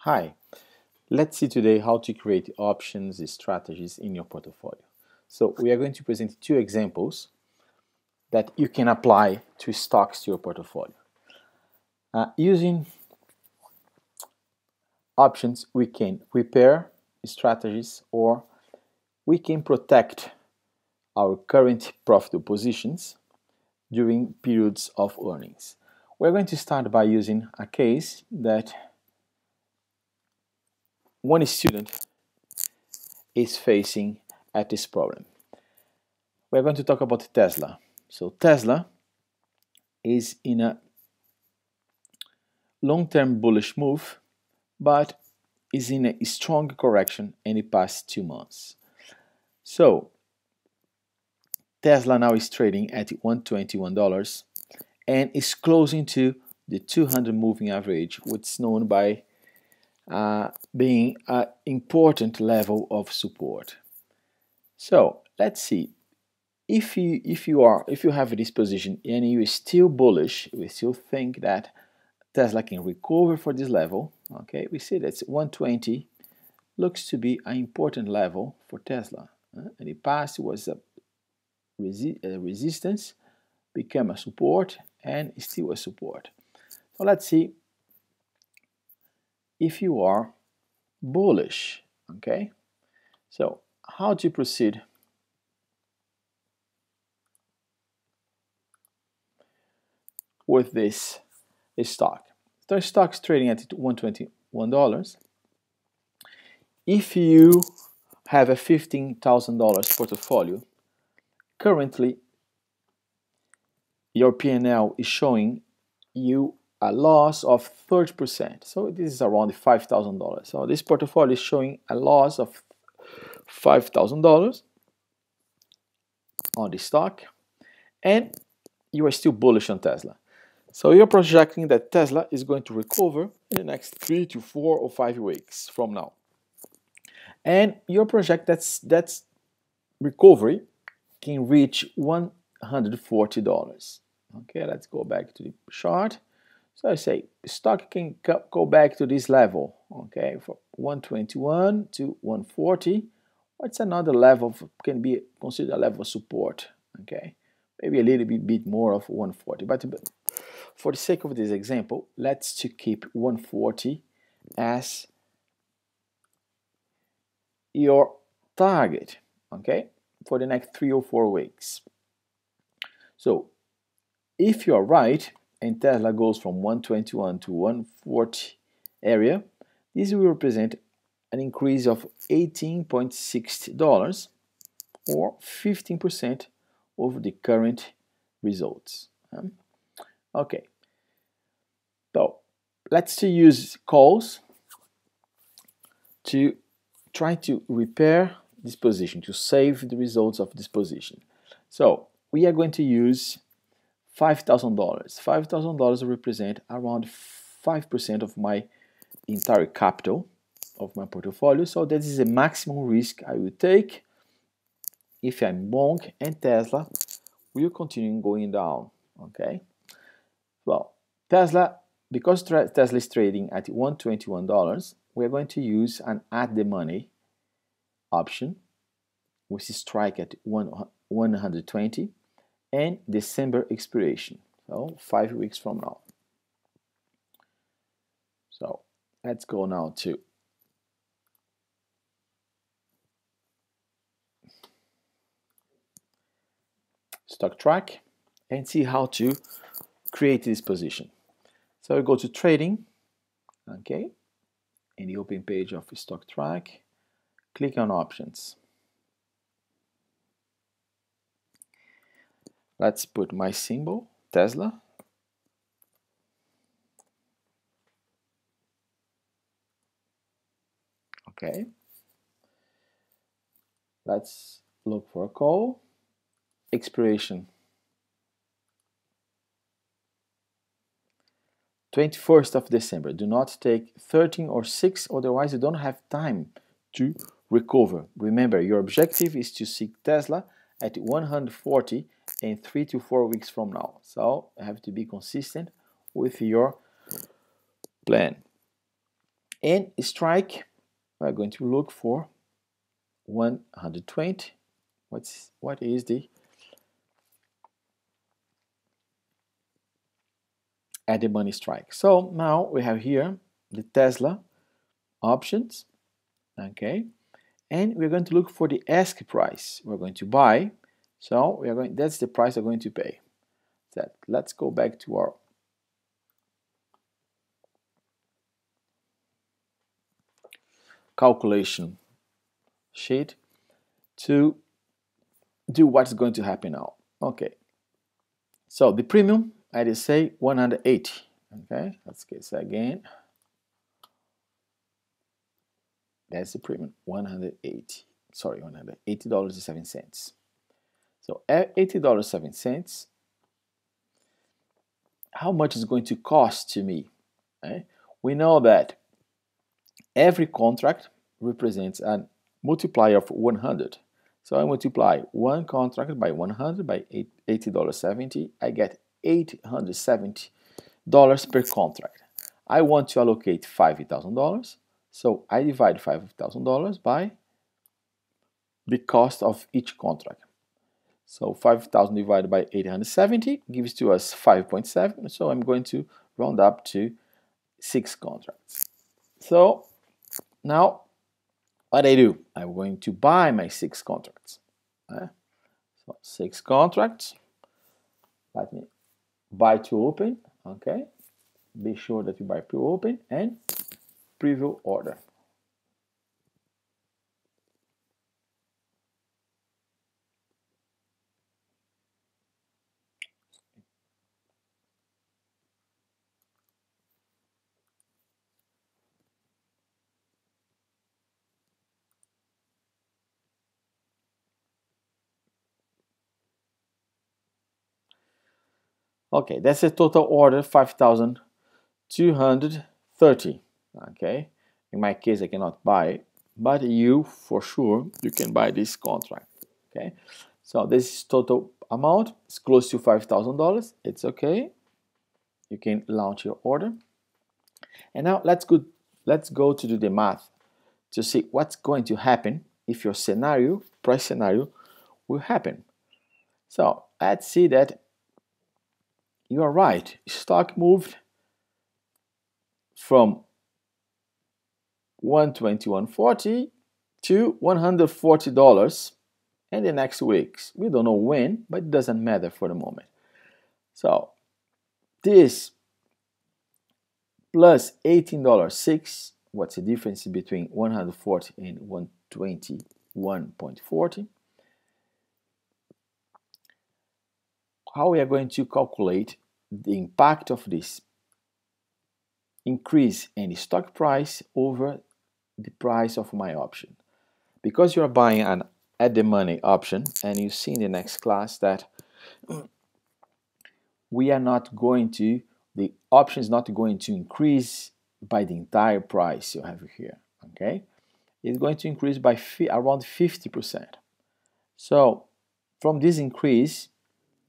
Hi, let's see today how to create options strategies in your portfolio. So we are going to present two examples that you can apply to stocks to your portfolio. Using options, we can prepare strategies or we can protect our current profitable positions during periods of earnings. We're going to start by using a case that one student is facing at this problem. We're going to talk about Tesla. So Tesla is in a long-term bullish move, but is in a strong correction in the past 2 months. So Tesla now is trading at $121 and is closing to the 200 moving average, which is known by being an important level of support. So let's see. If you have this position and you are still bullish, we still think that Tesla can recover for this level. Okay, we see that 120 looks to be an important level for Tesla. In the past, it was a resistance, became a support, and still a support. So let's see if you are bullish. Okay, so how to proceed? With this stock. The stock's trading at $121. If you have a $15,000 portfolio, currently your P&L is showing you a loss of 30%. So this is around $5,000. So this portfolio is showing a loss of $5,000 on the stock, and you are still bullish on Tesla. So you're projecting that Tesla is going to recover in the next 3 to 4 or 5 weeks from now. And your project that's recovery can reach $140. Okay, let's go back to the chart. So I say stock can go back to this level, okay, from 121 to 140. What's another level can be considered a level of support, okay? Maybe a little bit more of 140, but for the sake of this example, let's to keep 140 as your target, okay, for the next 3 or 4 weeks. So if you're right and Tesla goes from 121 to 140 area, this will represent an increase of $18.60 or 15% over the current results. Okay, so let's use calls to try to repair this position, to save the results of this position. So we are going to use $5,000. $5,000 represent around 5% of my entire capital of my portfolio. So that is the maximum risk I will take if I'm long and Tesla will continue going down. Okay. Well, Tesla, because Tesla is trading at $121, we're going to use an at the money option, which is strike at 120 and December expiration, so 5 weeks from now. So let's go now to Stocktrak and see how to create this position. So we go to trading, okay, in the open page of Stocktrak, click on options. Let's put my symbol, Tesla. Okay. Let's look for a call. Expiration 21st of December. Do not take 13 or 6, otherwise you don't have time to recover. Remember, your objective is to seek Tesla at 140 in 3 to 4 weeks from now. So you have to be consistent with your plan. And strike, we're going to look for 120. What is the at the money strike? So now we have here the Tesla options, okay, and we're going to look for the ask price. We're going to buy, so we are going. That's the price we're going to pay. That. Let's go back to our calculation sheet to do what's going to happen now. Okay, so the premium, I just say 180. Okay, let's get this again. That's the premium, 180. Sorry, $180.07. So at $80.07, how much is going to cost to me? Okay? We know that every contract represents a multiplier of 100. So I multiply one contract by 100 by $80.70. I get $870 per contract. I want to allocate $5,000. So I divide $5,000 by the cost of each contract. So 5,000 divided by 870 gives to us 5.7. So I'm going to round up to 6 contracts. So now what I do, I'm going to buy my 6 contracts. So 6 contracts. Let me buy to open. Okay. Be sure that you buy to open and preview order. Okay, that's a total order 5,230. Okay, in my case I cannot buy, but you for sure you can buy this contract. Okay, so this total amount is close to $5,000. It's okay. You can launch your order. And now let's go to do the math to see what's going to happen if your scenario, price scenario, will happen. So let's see that you are right. Stock moved from 121.40 to $140 in the next weeks. We don't know when, but it doesn't matter for the moment. So this plus $18.06, what's the difference between 140 and 121.40? How we are going to calculate the impact of this increase in the stock price over the price of my option. Because you are buying an at the money option, and you see in the next class that we are not going to, the option is not going to increase by the entire price you have here, okay? It's going to increase by around 50%. So from this increase,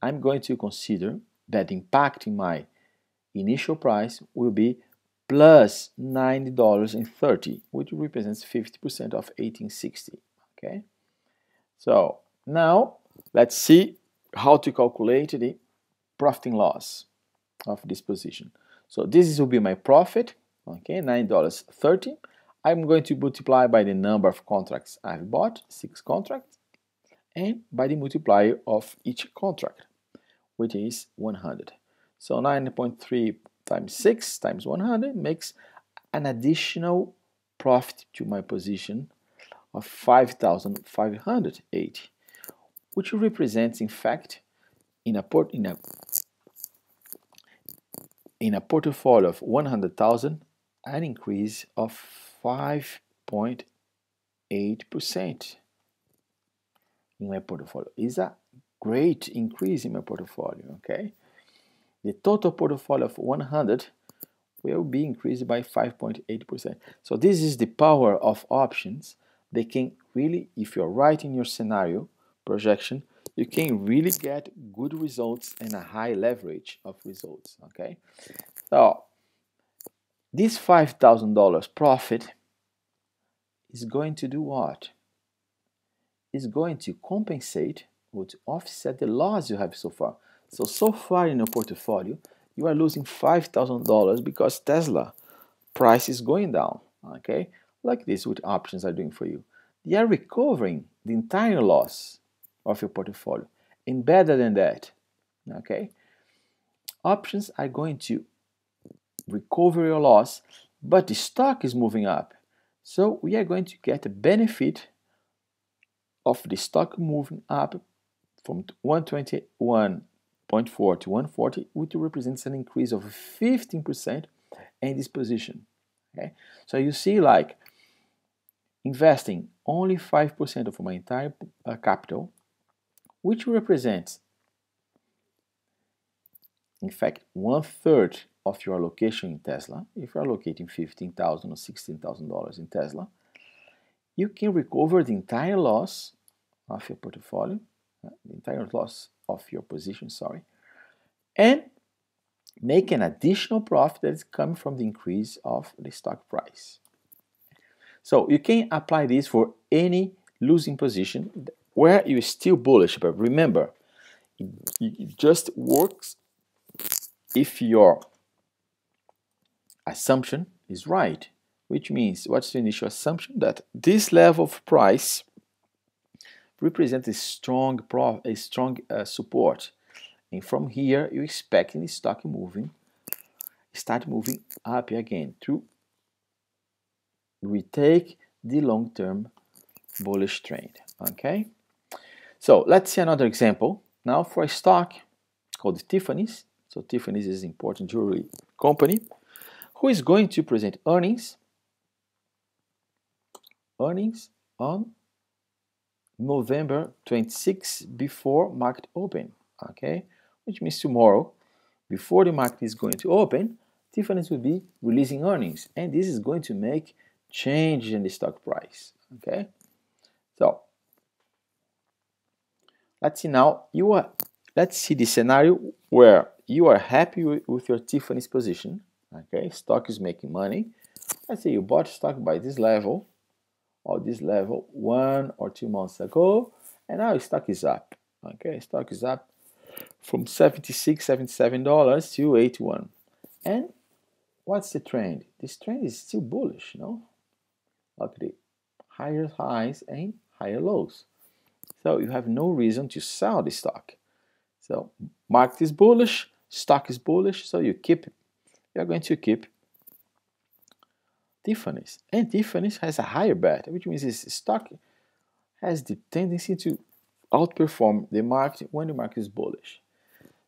I'm going to consider that the impact in my initial price will be plus $90.30, which represents 50% of 1860. Okay. So now let's see how to calculate the profit and loss of this position. So this will be my profit. Okay, $9.30. I'm going to multiply by the number of contracts I've bought, 6 contracts, and by the multiplier of each contract, which is 100. So 9.3 times 6 times 100 makes an additional profit to my position of 5,580, which represents, in fact, in a portfolio of 100,000, an increase of 5.8% in my portfolio. Is a great increase in my portfolio, okay? The total portfolio of 100 will be increased by 5.8%. So this is the power of options. They can really, if you're right in your scenario projection, you can really get good results and a high leverage of results, okay? So This $5,000 profit is going to do what? It's going to compensate or to offset the loss you have so far. So far in your portfolio, you are losing $5,000 because Tesla price is going down, okay? Like this with options are doing for you. They are recovering the entire loss of your portfolio and better than that, okay? Options are going to recover your loss, but the stock is moving up. So we are going to get a benefit of the stock moving up from 121.4 to 140, which represents an increase of 15% in this position. Okay, so you see, like investing only 5% of my entire capital, which represents, in fact, 1/3 of your allocation in Tesla. If you're allocating $15,000 or $16,000 in Tesla, you can recover the entire loss of your portfolio, the entire loss of your position, sorry, and make an additional profit that is coming from the increase of the stock price. So you can apply this for any losing position where you're still bullish, but remember, it just works if your assumption is right, which means what's the initial assumption? That this level of price represents a strong support, and from here you expect the stock start moving up again to retake the long-term bullish trend. Okay, so let's see another example now for a stock called Tiffanys. So Tiffanys is an important jewelry company who is going to present earnings on November 26 before market open. Okay, which means tomorrow, before the market is going to open, Tiffanys will be releasing earnings, and this is going to make change in the stock price. Okay, so let's see now. Let's see the scenario where you are happy with your Tiffanys position. Okay, stock is making money. Let's say you bought stock by this level or this level 1 or 2 months ago, and now stock is up. Okay, stock is up from $76, $77 to $81. And what's the trend? This trend is still bullish, no? Look at the higher highs and higher lows. So you have no reason to sell the stock. So market is bullish, stock is bullish, so you're going to keep Tiffanys. And Tiffanys has a higher beta, which means this stock has the tendency to outperform the market when the market is bullish.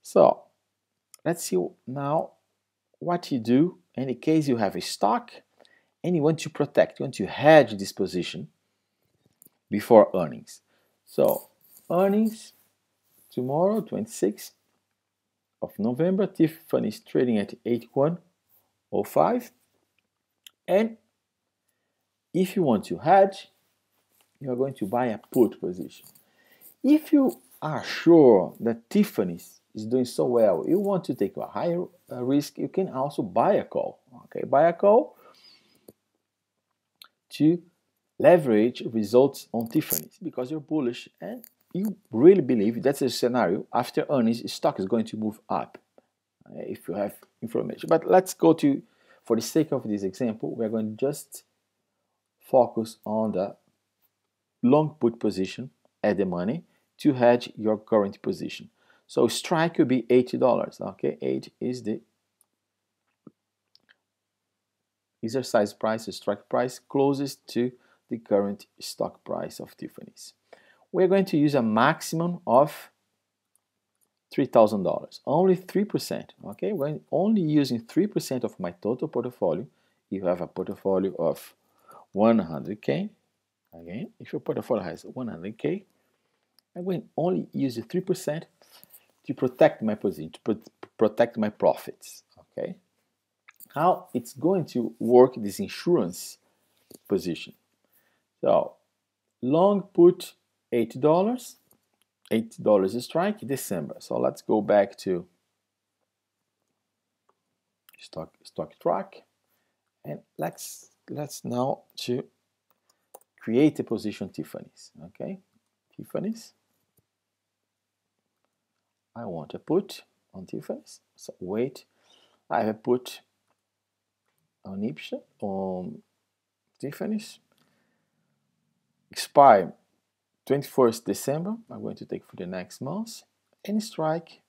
So let's see now what you do in the case you have a stock and you want to protect, you want to hedge this position before earnings. So earnings tomorrow, 26th of November, Tiffanys trading at 81.05. And if you want to hedge, you are going to buy a put position. If you are sure that Tiffanys is doing so well, you want to take a higher risk, you can also buy a call. Okay, buy a call to leverage results on Tiffanys because you're bullish and you really believe that's a scenario after earnings, stock is going to move up if you have information. But let's go to, for the sake of this example, we're going to just focus on the long put position at the money to hedge your current position. So strike will be $80. Okay, 8 is the exercise price, the strike price closest to the current stock price of Tiffanys. We're going to use a maximum of $3,000, only 3%. Okay, we're only using 3% of my total portfolio. You have a portfolio of 100K. Again, if your portfolio has 100K, I'm going to only use the 3% to protect my position, to protect my profits. Okay, how it's going to work this insurance position. So long put $8, $8 strike December. So let's go back to Stocktrak And let's now to create a position Tiffanys. Okay, Tiffanys. I want a put on Tiffanys. So wait, I have a put on Ipsen on Tiffanys. Expire 21st December. I'm going to take for the next month and strike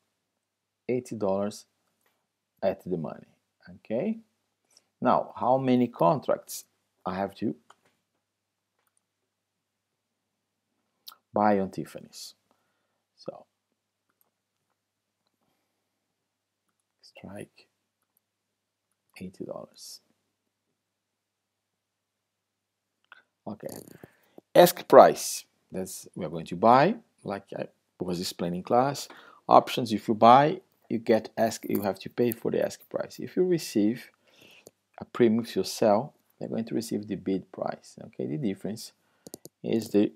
$80 at the money. Okay. Now, how many contracts I have to buy on Tiffanys? So strike $80. Okay. Ask price. That's we are going to buy, like I was explaining in class. Options, if you buy, you get ask, you have to pay for the ask price. If you receive a premium, if you sell, you're going to receive the bid price. Okay, the difference is the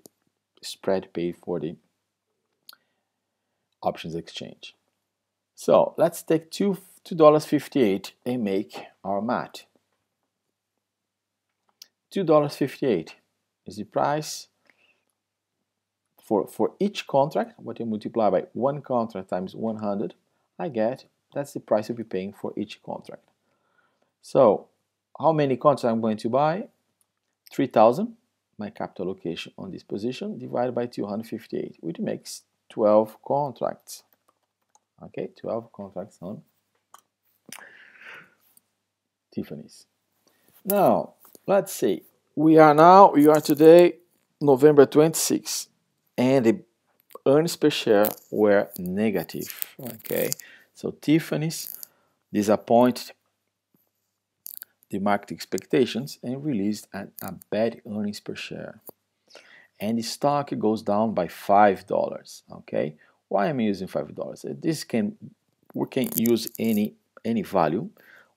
spread paid for the options exchange. So let's take $2.58 and make our math. $2.58 is the price for each contract. What you multiply by one contract times 100, I get that's the price you'll be paying for each contract. So how many contracts I'm going to buy? 3,000, my capital allocation on this position, divided by 258, which makes 12 contracts. Okay, 12 contracts on Tiffanys. Now, let's see. We are today November 26th, and the earnings per share were negative. Okay, so Tiffanys disappointed the market expectations and released a bad earnings per share. And the stock goes down by $5. Okay, why am I using $5? We can use any value.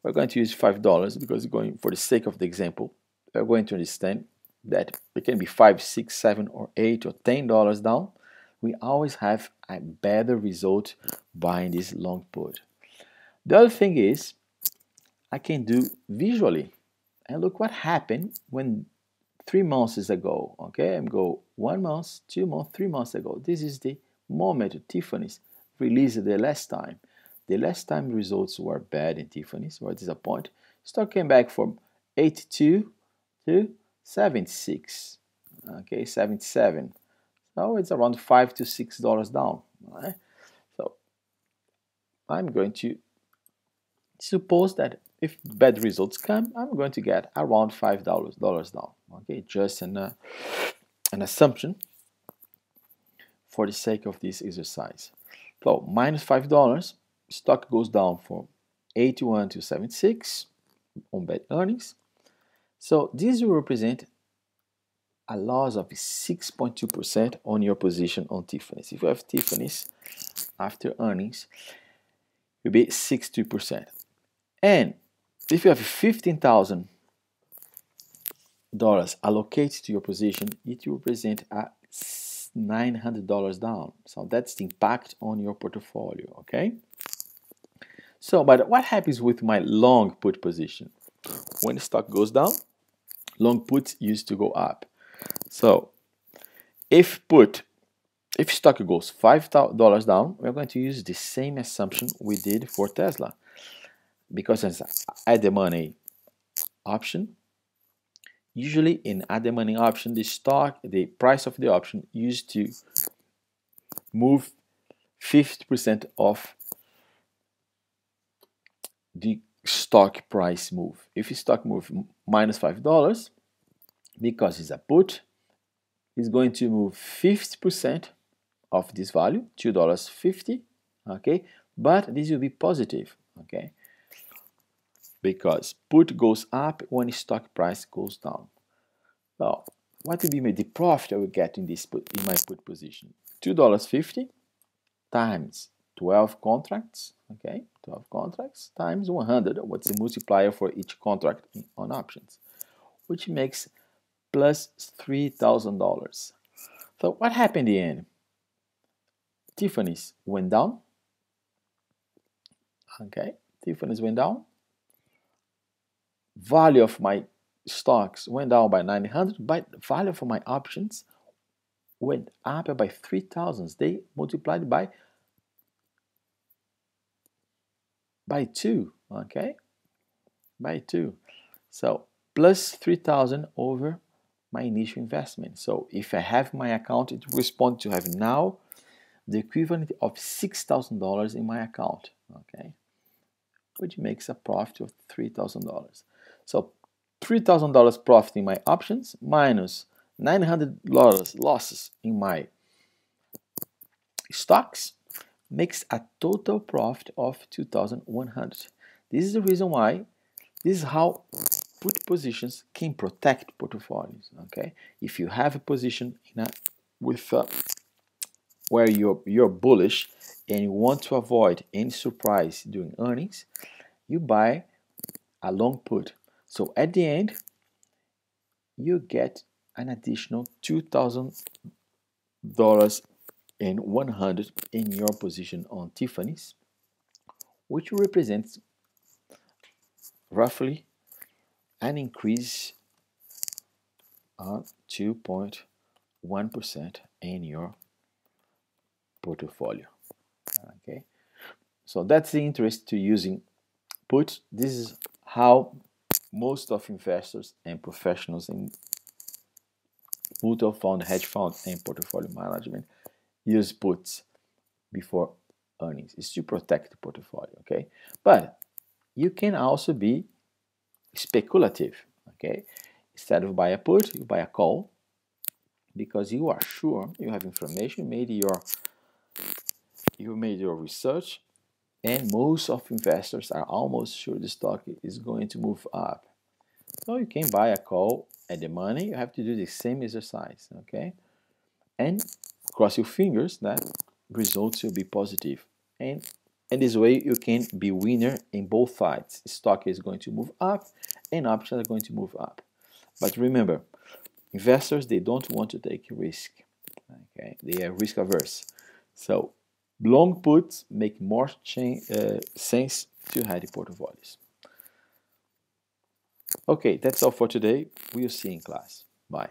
We're going to use $5 because for the sake of the example, we're going to understand that it can be $5, $6, $7, or $8 or $10 down. We always have a better result buying this long put. The other thing is, I can do visually, and look what happened when 3 months ago. Okay, I'm go 1 month, 2 months, 3 months ago. This is the moment Tiffanys released the last time. The last time results were bad in Tiffanys, were disappointed. Stock came back from 82 to 76. Okay, 77. So it's around $5 to $6 down. Right? So I'm going to suppose that if bad results come, I'm going to get around $5 down. Okay, just an assumption for the sake of this exercise. So minus $5, stock goes down from 81 to 76 on bad earnings. So this will represent a loss of 6.2% on your position on Tiffanys. If you have Tiffanys after earnings, it will be 62%. And if you have $15,000 allocated to your position, it will represent a $900 down. So that's the impact on your portfolio, okay? So, but what happens with my long put position? When the stock goes down, long puts used to go up. So, if stock goes $5 down, we're going to use the same assumption we did for Tesla. Because it's at the money option, usually in at the money option, the price of the option used to move 50% of the stock price move. If the stock move minus $5, because it's a put, it's going to move 50% of this value, $2.50, okay? But this will be positive, okay? Because put goes up when stock price goes down. So what will be the profit I will get in my put position? $2.50 times 12 contracts, okay? 12 contracts times 100. What's the multiplier for each contract on options? Which makes plus $3,000. So what happened in the end? Tiffanys went down. Okay, Tiffanys went down. value of my stocks went down by 900, but the value for my options went up by 3,000. They multiplied by 2, okay? By 2. So plus 3,000 over my initial investment. So if I have my account, it responds to have now the equivalent of $6,000 in my account, okay? Which makes a profit of $3,000. So $3,000 profit in my options minus $900 losses in my stocks makes a total profit of 2,100. This is the reason why, this is how put positions can protect portfolios, okay? If you have a position in where you're bullish and you want to avoid any surprise during earnings, you buy a long put. So at the end, you get an additional $2,100 in your position on Tiffanys, which represents roughly an increase of 2.1% in your portfolio. Okay, so that's the interest to using puts. This is how most of investors and professionals in mutual fund, hedge fund, and portfolio management use puts before earnings. It's to protect the portfolio, okay? But you can also be speculative, okay? Instead of buy a put, you buy a call because you are sure, you have information, you made your research, and most of investors are almost sure the stock is going to move up. So you can buy a call at the money. You have to do the same exercise, okay? And cross your fingers that results will be positive. And this way you can be winner in both sides. Stock is going to move up and options are going to move up. But remember, investors, they don't want to take risk, okay? They are risk averse. So long puts make more sense to hedge portfolios. Okay, that's all for today. We'll see you in class. Bye.